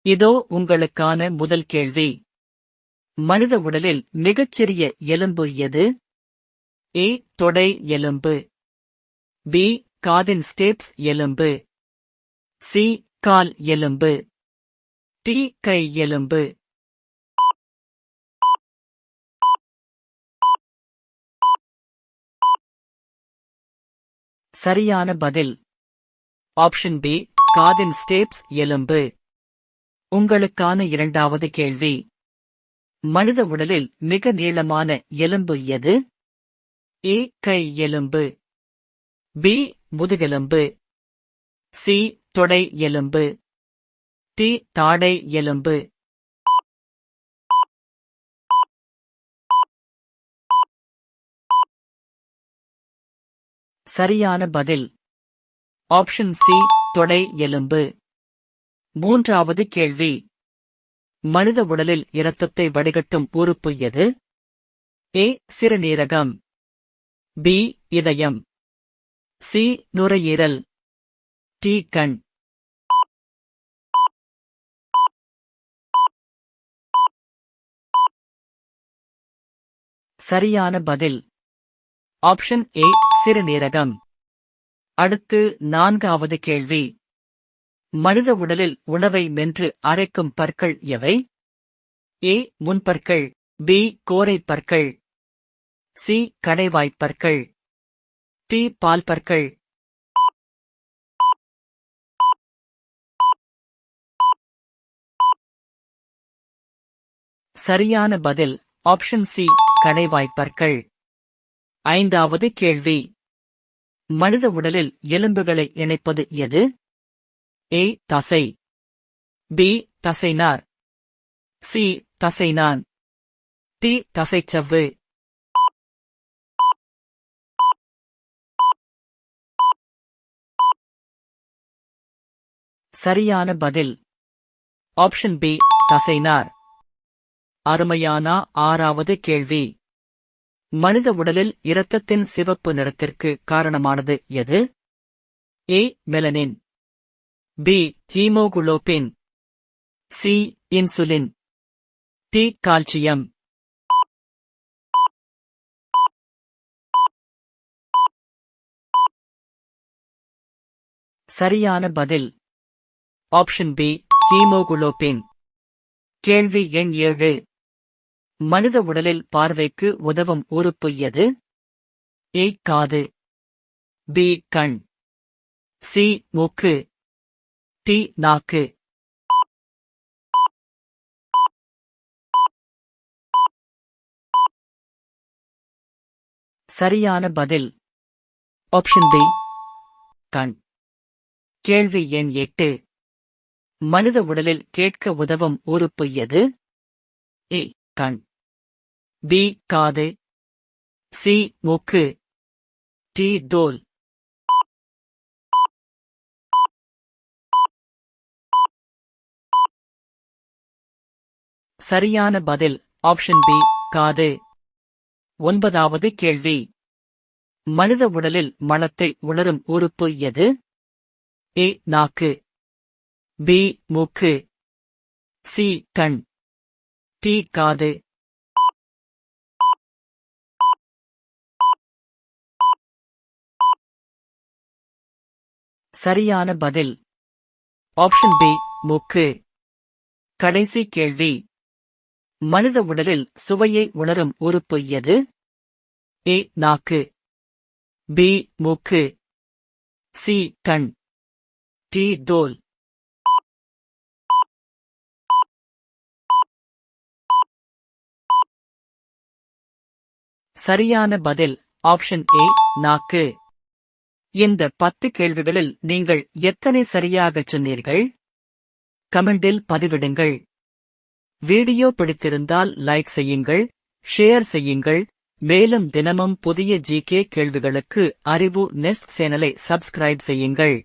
இதோ உங்களுக்கான முதல் கேள்வி. மனித உடலில் மிகச்சிறிய எலும்பு எது? ஏ. தொடை எலும்பு. பி. காதின் ஸ்டேப்ஸ் எலும்பு. சி. கால் எலும்பு. டி. கை எலும்பு. சரியான பதில் ஆப்ஷன் பி. காதின் ஸ்டேப்ஸ் எலும்பு. உங்களுக்கான இரண்டாவது கேள்வி. மனித உடலில் மிக நீளமான எலும்பு எது? ஏ. கை எலும்பு. பி. முதுகெலும்பு. சி. தொடை எலும்பு. டி. தாடை எலும்பு. சரியான பதில் ஆப்ஷன் சி. தொடை எலும்பு. மூன்றாவது கேள்வி. மனித உடலில் இரத்தத்தை வடிகட்டும் உறுப்பு எது? ஏ. சிறுநீரகம். பி. இதயம். சி. நுரையீரல். டி. கண். சரியான பதில் ஆப்ஷன் ஏ. சிறுநீரகம். அடுத்து நான்காவது கேள்வி. மனித உடலில் உணவை மென்று அரைக்கும் பற்கள் எவை? ஏ. முன்பற்கள். பி. கோரைப் பற்கள். சி. கடைவாய்ப் பற்கள். டி. பால் பற்கள். சரியான பதில் ஆப்ஷன் சி. கடைவாய்ப் பற்கள். ஐந்தாவது கேள்வி. மனித உடலில் எலும்புகளை இணைப்பது எது? ஏ. தசை. பி. தசைநார். சி. தசைநான். டி. தசைச்சவ்வு. சரியான பதில் ஆப்ஷன் பி. தசைநார். அருமையான ஆறாவது கேள்வி. மனித உடலில் இரத்தத்தின் சிவப்பு நிறத்திற்கு காரணமானது எது? A. Melanin. B. Haemoglobin. C. Insulin. D. Calcium. சரியான பதில் ஆப்ஷன் பி. ஹீமோகுளோபின். கேள்வி எண் 7. மனித உடலில் பார்வைக்கு உதவும் உறுப்பு எது? ஏ. காது. பி. கண். சி. மூக்கு. டி. நாக்கு. சரியான பதில் ஆப்ஷன் பி. கண். கேள்வி எண் 8. மனித உடலில் கேட்க உதவும் உறுப்பு எது? ஏ. கண். பி. காது. சி. மூக்கு. டி. தோல். சரியான பதில் ஆப்ஷன் பி. காது. 9வது கேள்வி. மனித உடலில் மலத்தை உணரும் உறுப்பு எது? ஏ. நாக்கு. பி. மூக்கு. சி. கண். டி. காது. சரியான பதில் ஆப்ஷன் பி. மூக்கு. கடைசி கேள்வி. மனித உடலில் சுவையை உணரும் உறுப்பு எது? ஏ. நாக்கு. பி. மூக்கு. சி. கண். டி. தோல். சரியான பதில் ஆப்ஷன் ஏ. நாக்கு. இந்த 10 கேள்விகளில் நீங்கள் எத்தனை சரியாகச் சொன்னீர்கள்? கமெண்டில் பதிவிடுங்கள். வீடியோ பிடித்திருந்தால் லைக் செய்யுங்கள், ஷேர் செய்யுங்கள். மேலும் தினமும் புதிய ஜிகே கேள்விகளுக்கு அறிவு நெஸ்ட் சேனலை சப்ஸ்கிரைப் செய்யுங்கள்.